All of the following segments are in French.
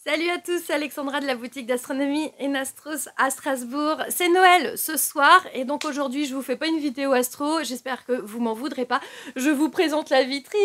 Salut à tous, c'est Alexandra de la boutique d'astronomie Enastros à Strasbourg. C'est Noël ce soir et donc aujourd'hui je vous fais pas une vidéo astro, j'espère que vous m'en voudrez pas. Je vous présente la vitrine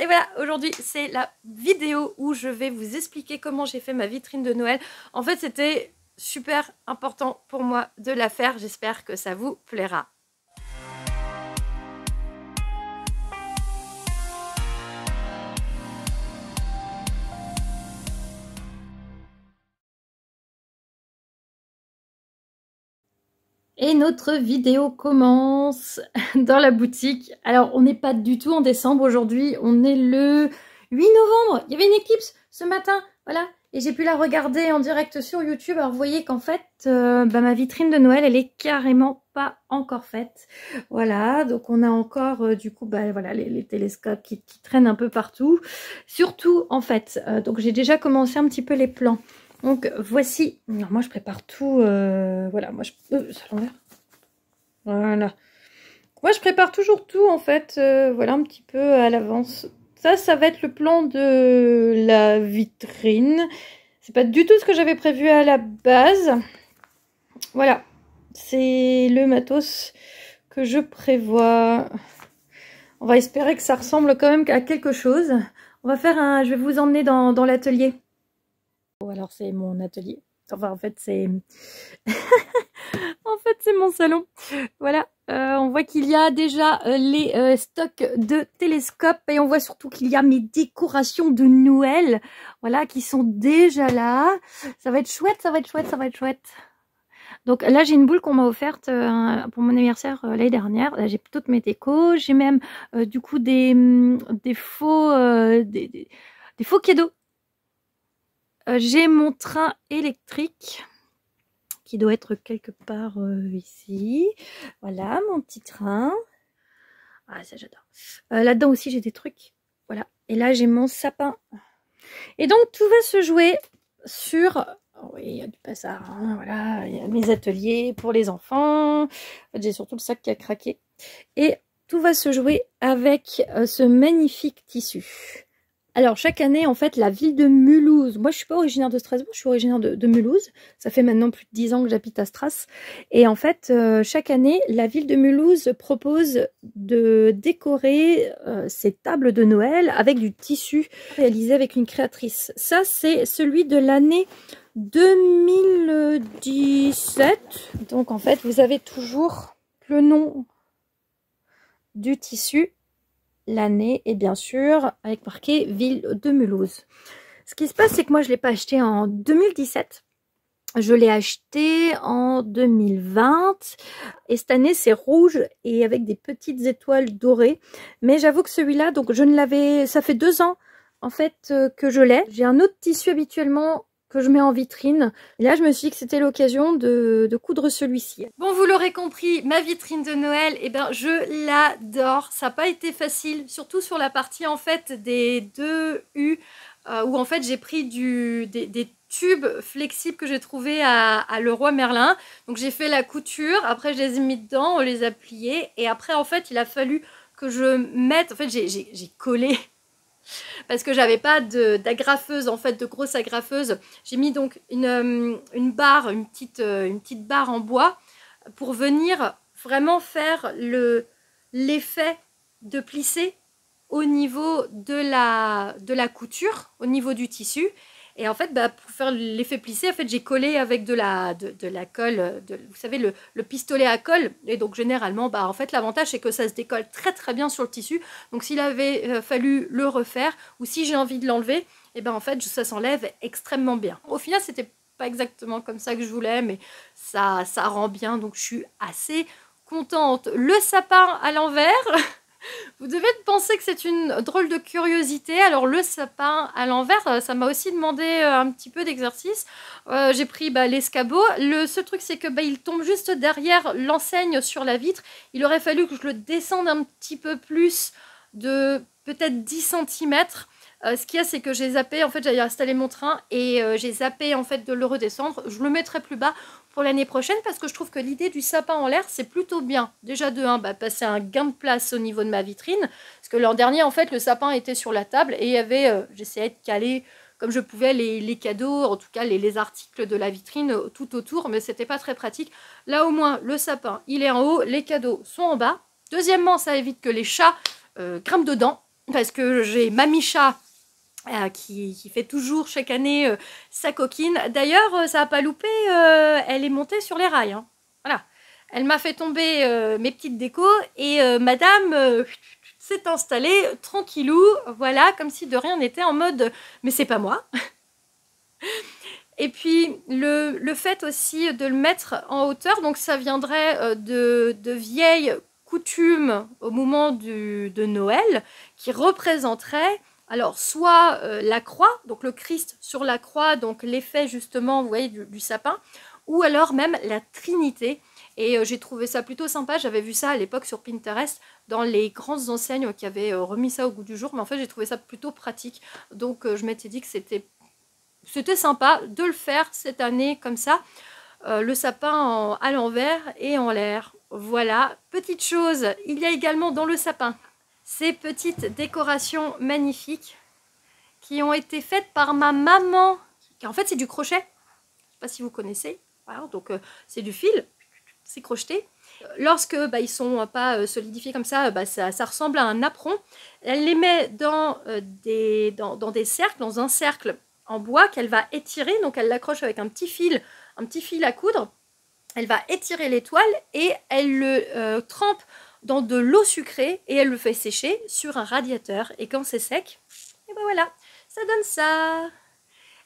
et voilà, aujourd'hui c'est la vidéo où je vais vous expliquer comment j'ai fait ma vitrine de Noël. En fait c'était super important pour moi de la faire, j'espère que ça vous plaira. Et notre vidéo commence dans la boutique. Alors, on n'est pas du tout en décembre aujourd'hui, on est le 8 novembre. Il y avait une éclipse ce matin, voilà. Et j'ai pu la regarder en direct sur YouTube. Alors, vous voyez qu'en fait, ma vitrine de Noël, elle est carrément pas encore faite. Voilà, donc on a encore, du coup, voilà, les télescopes qui traînent un peu partout. Surtout, en fait, donc j'ai déjà commencé un petit peu les plans. Donc voici, alors moi je prépare tout, voilà, moi je... c'est à l'envers. Voilà. Moi je prépare toujours tout en fait, voilà, un petit peu à l'avance. Ça va être le plan de la vitrine. C'est pas du tout ce que j'avais prévu à la base. Voilà, c'est le matos que je prévois. On va espérer que ça ressemble quand même à quelque chose. On va faire un... Je vais vous emmener dans l'atelier. Bon, alors c'est mon atelier. Enfin, en fait, c'est... en fait, c'est mon salon. Voilà. On voit qu'il y a déjà les stocks de télescopes et on voit surtout qu'il y a mes décorations de Noël. Voilà, qui sont déjà là. Ça va être chouette, ça va être chouette, ça va être chouette. Donc là, j'ai une boule qu'on m'a offerte pour mon anniversaire l'année dernière. Là, j'ai toutes mes décos. J'ai même du coup des faux cadeaux. J'ai mon train électrique qui doit être quelque part ici. Voilà, mon petit train. Ah, ça j'adore. Là-dedans aussi, j'ai des trucs. Voilà. Et là, j'ai mon sapin. Et donc, tout va se jouer sur... Oh oui, il y a du bazar. Hein, voilà, il y a mes ateliers pour les enfants. En fait, j'ai surtout le sac qui a craqué. Et tout va se jouer avec ce magnifique tissu. Alors, chaque année, en fait, la ville de Mulhouse, moi je suis pas originaire de Strasbourg, je suis originaire de Mulhouse, ça fait maintenant plus de 10 ans que j'habite à Stras, et en fait, chaque année, la ville de Mulhouse propose de décorer ses tables de Noël avec du tissu réalisé avec une créatrice. Ça, c'est celui de l'année 2017, donc en fait, vous avez toujours le nom du tissu, l'année et bien sûr avec marqué ville de Mulhouse. Ce qui se passe, c'est que moi je l'ai pas acheté en 2017, je l'ai acheté en 2020 et cette année c'est rouge et avec des petites étoiles dorées, mais j'avoue que celui-là, donc je ne l'avais, ça fait 2 ans en fait que je l'ai. J'ai un autre tissu habituellement que je mets en vitrine. Et là, je me suis dit que c'était l'occasion de coudre celui-ci. Bon, vous l'aurez compris, ma vitrine de Noël, eh ben, je l'adore. Ça n'a pas été facile, surtout sur la partie, en fait, des 2 U, où, en fait, j'ai pris des tubes flexibles que j'ai trouvé à Leroy Merlin. Donc, j'ai fait la couture. Après, je les ai mis dedans, on les a pliés. Et après, en fait, il a fallu que je mette... En fait, j'ai collé... Parce que j'avais pas d'agrafeuse, en fait, de grosse agrafeuse. J'ai mis donc une barre, une petite barre en bois pour venir vraiment faire l'effet de plisser au niveau de la couture, au niveau du tissu. Et en fait, pour faire l'effet plissé, en fait, j'ai collé avec de la colle, vous savez, le pistolet à colle. Et donc, généralement, en fait, l'avantage, c'est que ça se décolle très, très bien sur le tissu. Donc, s'il avait fallu le refaire ou si j'ai envie de l'enlever, et en fait, ça s'enlève extrêmement bien. Au final, c'était pas exactement comme ça que je voulais, mais ça rend bien. Donc, je suis assez contente. Le sapin à l'envers... Vous devez penser que c'est une drôle de curiosité. Alors le sapin à l'envers, ça m'a aussi demandé un petit peu d'exercice. J'ai pris l'escabeau. Le seul truc, c'est que il tombe juste derrière l'enseigne sur la vitre. Il aurait fallu que je le descende un petit peu plus de peut-être 10 cm. Ce qu'il y a, c'est que j'ai zappé, en fait j'avais installé mon train et j'ai zappé en fait de le redescendre. Je le mettrai plus bas pour l'année prochaine parce que je trouve que l'idée du sapin en l'air c'est plutôt bien. Déjà de 1, passer un gain de place au niveau de ma vitrine, parce que l'an dernier en fait le sapin était sur la table et il y avait, j'essayais de caler comme je pouvais les cadeaux, en tout cas les articles de la vitrine tout autour, mais c'était pas très pratique. Là au moins le sapin il est en haut, les cadeaux sont en bas. Deuxièmement, ça évite que les chats grimpent dedans, parce que j'ai Mamie Chat qui fait toujours chaque année sa coquine. D'ailleurs, ça n'a pas loupé, elle est montée sur les rails. Hein. Voilà. Elle m'a fait tomber mes petites décos et madame s'est installée tranquillou, voilà, comme si de rien n'était, en mode « mais c'est pas moi ». Et puis le fait aussi de le mettre en hauteur, donc ça viendrait de vieilles coutumes au moment de Noël qui représenteraient alors soit la croix, donc le Christ sur la croix, donc l'effet justement, vous voyez, du sapin, ou alors même la Trinité. Et j'ai trouvé ça plutôt sympa, j'avais vu ça à l'époque sur Pinterest, dans les grandes enseignes qui avaient remis ça au goût du jour, mais en fait j'ai trouvé ça plutôt pratique. Donc je m'étais dit que c'était sympa de le faire cette année comme ça, le sapin à l'envers et en l'air. Voilà, petite chose, il y a également dans le sapin ces petites décorations magnifiques qui ont été faites par ma maman. En fait, c'est du crochet. Je ne sais pas si vous connaissez. Voilà, donc c'est du fil, c'est crocheté. Lorsque ils sont pas solidifiés comme ça, ça ressemble à un apron. Elle les met dans des cercles, dans un cercle en bois qu'elle va étirer. Donc elle l'accroche avec un petit fil à coudre. Elle va étirer l'étoile et elle le trempe dans de l'eau sucrée et elle le fait sécher sur un radiateur. Et quand c'est sec, et ben voilà, ça donne ça.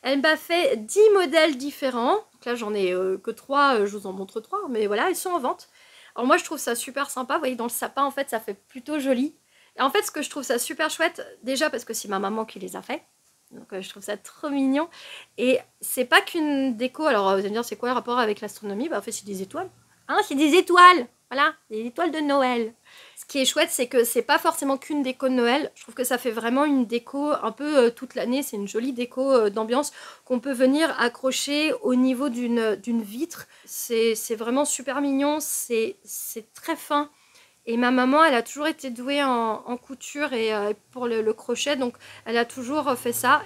Elle m'a fait 10 modèles différents. Donc là, j'en ai que 3, je vous en montre 3, mais voilà, ils sont en vente. Alors moi, je trouve ça super sympa. Vous voyez, dans le sapin, en fait, ça fait plutôt joli. Et en fait, ce que je trouve ça super chouette, déjà parce que c'est ma maman qui les a fait. Donc je trouve ça trop mignon. Et c'est pas qu'une déco. Alors vous allez me dire, c'est quoi le rapport avec l'astronomie? En fait, c'est des étoiles. Hein, c'est des étoiles. Voilà, des étoiles de Noël. Ce qui est chouette, c'est que c'est pas forcément qu'une déco de Noël. Je trouve que ça fait vraiment une déco un peu toute l'année. C'est une jolie déco d'ambiance qu'on peut venir accrocher au niveau d'une vitre. C'est vraiment super mignon. C'est très fin. Et ma maman, elle a toujours été douée en couture et pour le crochet. Donc, elle a toujours fait ça.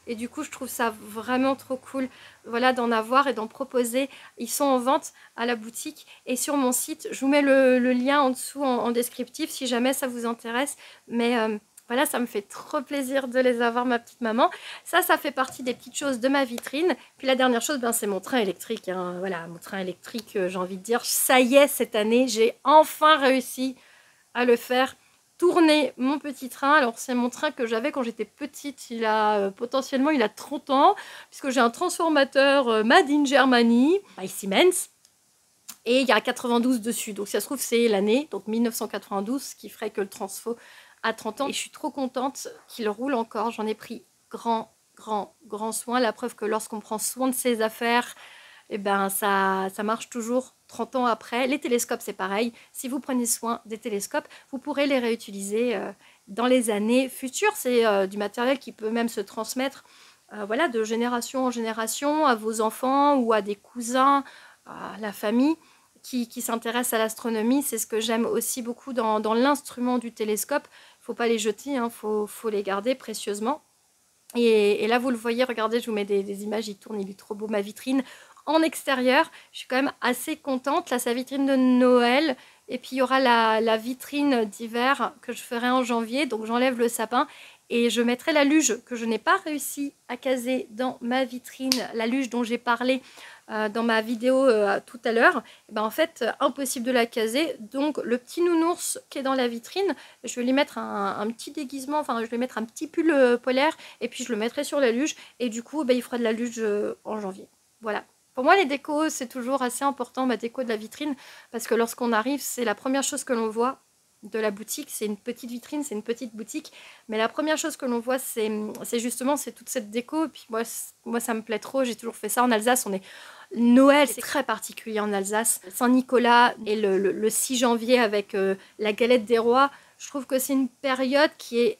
Et du coup, je trouve ça vraiment trop cool, voilà, d'en avoir et d'en proposer. Ils sont en vente à la boutique et sur mon site. Je vous mets le lien en dessous en descriptif si jamais ça vous intéresse. Mais voilà, ça me fait trop plaisir de les avoir, ma petite maman. Ça fait partie des petites choses de ma vitrine. Puis la dernière chose, c'est mon train électrique. Hein. Voilà, mon train électrique, j'ai envie de dire, ça y est, cette année, j'ai enfin réussi à le faire. Tourner mon petit train. Alors c'est mon train que j'avais quand j'étais petite, il a potentiellement 30 ans, puisque j'ai un transformateur Made in Germany, by Siemens, et il y a 92 dessus, donc si ça se trouve c'est l'année, donc 1992, ce qui ferait que le transfo a 30 ans, et je suis trop contente qu'il roule encore, j'en ai pris grand soin, la preuve que lorsqu'on prend soin de ses affaires, et ça marche toujours 30 ans après. Les télescopes, c'est pareil. Si vous prenez soin des télescopes, vous pourrez les réutiliser dans les années futures. C'est du matériel qui peut même se transmettre voilà, de génération en génération à vos enfants ou à des cousins, à la famille qui s'intéressent à l'astronomie. C'est ce que j'aime aussi beaucoup dans l'instrument du télescope. Il ne faut pas les jeter, hein, faut les garder précieusement. Et là, vous le voyez, regardez, je vous mets des images, il tourne, il est trop beau, ma vitrine. En extérieur, je suis quand même assez contente. Là, c'est la vitrine de Noël. Et puis, il y aura la vitrine d'hiver que je ferai en janvier. Donc, j'enlève le sapin et je mettrai la luge que je n'ai pas réussi à caser dans ma vitrine. La luge dont j'ai parlé dans ma vidéo tout à l'heure. En fait, impossible de la caser. Donc, le petit nounours qui est dans la vitrine, je vais lui mettre un petit déguisement. Enfin, je vais mettre un petit pull polaire. Et puis, je le mettrai sur la luge. Et du coup, il fera de la luge en janvier. Voilà. Pour moi, les décos, c'est toujours assez important, ma déco de la vitrine, parce que lorsqu'on arrive, c'est la première chose que l'on voit de la boutique. C'est une petite vitrine, c'est une petite boutique, mais la première chose que l'on voit, c'est justement toute cette déco. Et puis moi, ça me plaît trop, j'ai toujours fait ça en Alsace. Noël, c'est très particulier en Alsace. Saint-Nicolas et le 6 janvier avec la galette des rois, je trouve que c'est une période qui est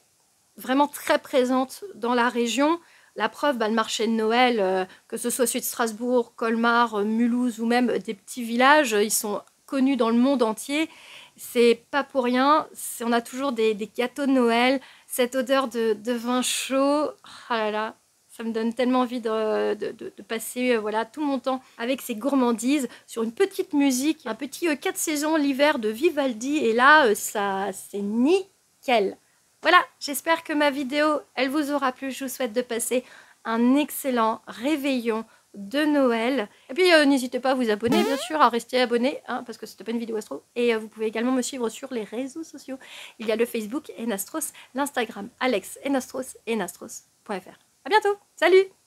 vraiment très présente dans la région. La preuve, le marché de Noël, que ce soit celui de Strasbourg, Colmar, Mulhouse ou même des petits villages, ils sont connus dans le monde entier. C'est pas pour rien, on a toujours des gâteaux de Noël, cette odeur de vin chaud, oh là là, Ça me donne tellement envie de passer voilà, tout mon temps avec ces gourmandises sur une petite musique, un petit 4 saisons l'hiver de Vivaldi. Et là, ça c'est nickel. Voilà, j'espère que ma vidéo, elle vous aura plu. Je vous souhaite de passer un excellent réveillon de Noël. Et puis n'hésitez pas à vous abonner, bien sûr, à rester abonné, hein, parce que c'était pas une vidéo astro. Et vous pouvez également me suivre sur les réseaux sociaux. Il y a le Facebook Enastros, l'Instagram Alex Enastros et enastros.fr. À bientôt, salut!